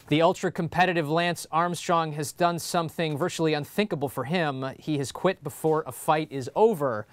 The ultra-competitive Lance Armstrong has done something virtually unthinkable for him. He has quit before a fight is over.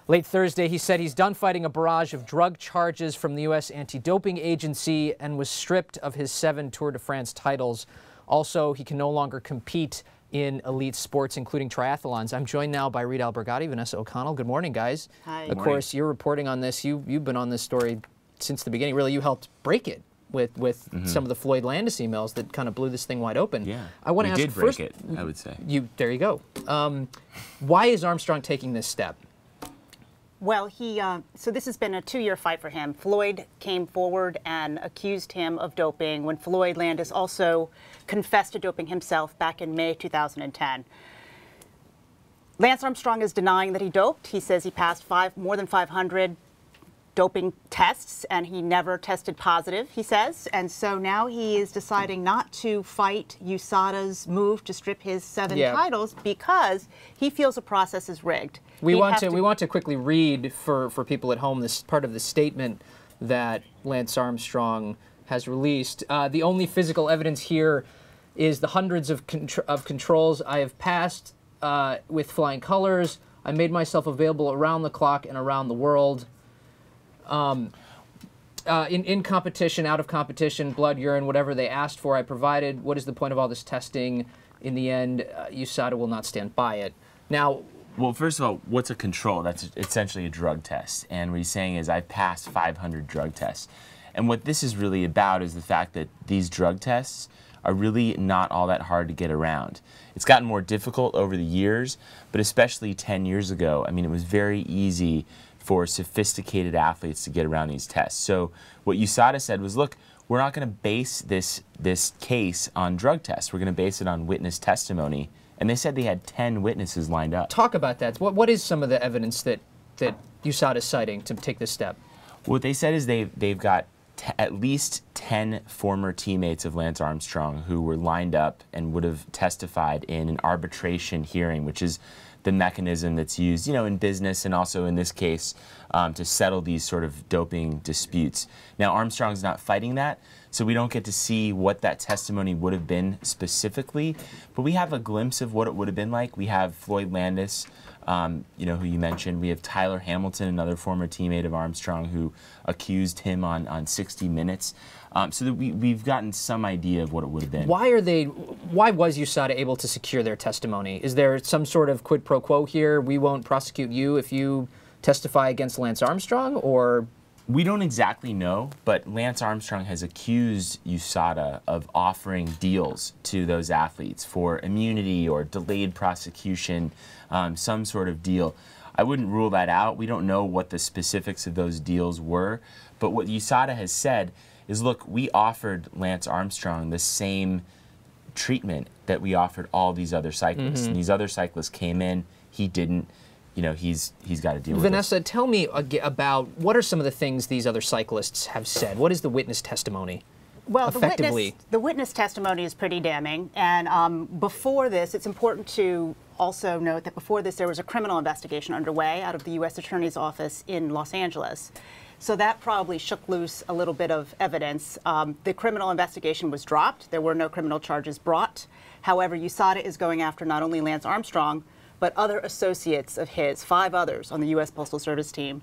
Late Thursday, he said he's done fighting a barrage of drug charges from the U.S. anti-doping agency and was stripped of his 7 Tour de France titles. Also, he can no longer compete in elite sports, including triathlons. I'm joined now by Reed Albergati, Vanessa O'Connell. Good morning, guys. Hi. Of course, you're reporting on this. You've been on this story since the beginning. Really, you helped break it with some of the Floyd Landis emails that kind of blew this thing wide open. Yeah, I want to ask did first, break it, I would say. There you go. Why is Armstrong taking this step? Well, so this has been a 2-year fight for him. Floyd came forward and accused him of doping when Floyd Landis also confessed to doping himself back in May 2010. Lance Armstrong is denying that he doped. He says he passed more than 500 doping tests and he never tested positive, he says. And so now he is deciding not to fight USADA's move to strip his 7 titles because he feels the process is rigged. We want to quickly read for people at home this part of the statement that Lance Armstrong has released. The only physical evidence here is the hundreds of controls I have passed with flying colors. I made myself available around the clock and around the world. In competition, out of competition, blood, urine, whatever they asked for, I provided. What is the point of all this testing? In the end, USADA will not stand by it. Now, well, first of all, what's a control? That's essentially a drug test. And what he's saying is, I passed 500 drug tests. And what this is really about is the fact that these drug tests are really not all that hard to get around. It's gotten more difficult over the years, but especially 10 years ago, I mean, it was very easy for sophisticated athletes to get around these tests. So what USADA said was, look, we're not going to base this case on drug tests. We're going to base it on witness testimony. And they said they had 10 witnesses lined up. Talk about that. What is some of the evidence that USADA is citing to take this step? What they said is they've got at least 10 former teammates of Lance Armstrong who were lined up and would have testified in an arbitration hearing, which is the mechanism that's used, in business and also in this case to settle these sort of doping disputes. Now, Armstrong's not fighting that, so we don't get to see what that testimony would have been specifically, but we have a glimpse of what it would have been like. We have Floyd Landis, who you mentioned. We have Tyler Hamilton, another former teammate of Armstrong, who accused him on 60 Minutes. So that we've gotten some idea of what it would have been. Why was USADA able to secure their testimony? Is there some sort of quid pro quo here? We won't prosecute you if you testify against Lance Armstrong, or? We don't exactly know, but Lance Armstrong has accused USADA of offering deals to those athletes for immunity or delayed prosecution, some sort of deal. I wouldn't rule that out. We don't know what the specifics of those deals were, but what USADA has said is, look, we offered Lance Armstrong the same treatment that we offered all these other cyclists. And these other cyclists came in, he didn't. He's got to deal with it. Vanessa, tell me about what are some of the things these other cyclists have said? What is the witness testimony? Well, effectively? the witness testimony is pretty damning. And before this, it's important to also note that before this, there was a criminal investigation underway out of the U.S. Attorney's Office in Los Angeles. So that probably shook loose a little bit of evidence. The criminal investigation was dropped. There were no criminal charges brought. However, USADA is going after not only Lance Armstrong, but other associates of his, 5 others on the U.S. Postal Service team.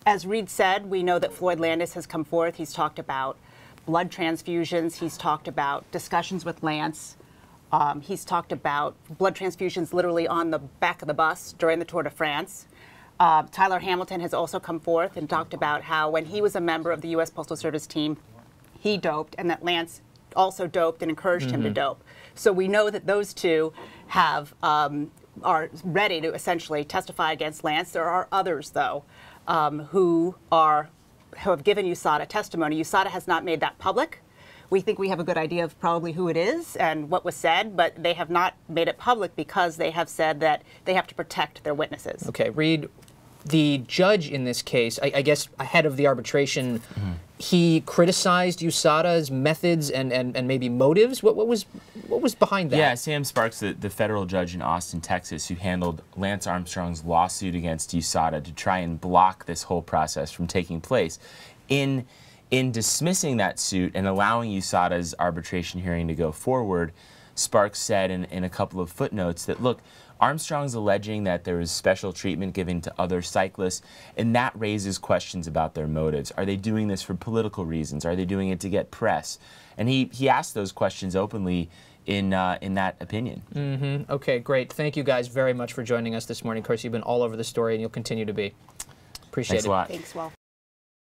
As Reed said, we know that Floyd Landis has come forth. He's talked about blood transfusions. He's talked about discussions with Lance. He's talked about blood transfusions literally on the back of the bus during the Tour de France. Tyler Hamilton has also come forth and talked about how when he was a member of the U.S. Postal Service team, he doped, and that Lance also doped and encouraged him to dope. So we know that those two are ready to essentially testify against Lance. There are others, though, who have given USADA testimony. USADA has not made that public. We think we have a good idea of probably who it is and what was said, but they have not made it public because they have said that they have to protect their witnesses. Okay, Reed, the judge in this case, I guess ahead of the arbitration, he criticized USADA's methods and maybe motives. What was behind that? Yeah, Sam Sparks, the federal judge in Austin, Texas, who handled Lance Armstrong's lawsuit against USADA to try and block this whole process from taking place. In In dismissing that suit and allowing USADA's arbitration hearing to go forward, Sparks said in a couple of footnotes that, look, Armstrong's alleging that there was special treatment given to other cyclists, and that raises questions about their motives. Are they doing this for political reasons? Are they doing it to get press? And he asked those questions openly in that opinion. Okay, great. Thank you guys very much for joining us this morning. Of course, you've been all over the story, and you'll continue to be. Appreciate Thanks it. a lot. Thanks, Will.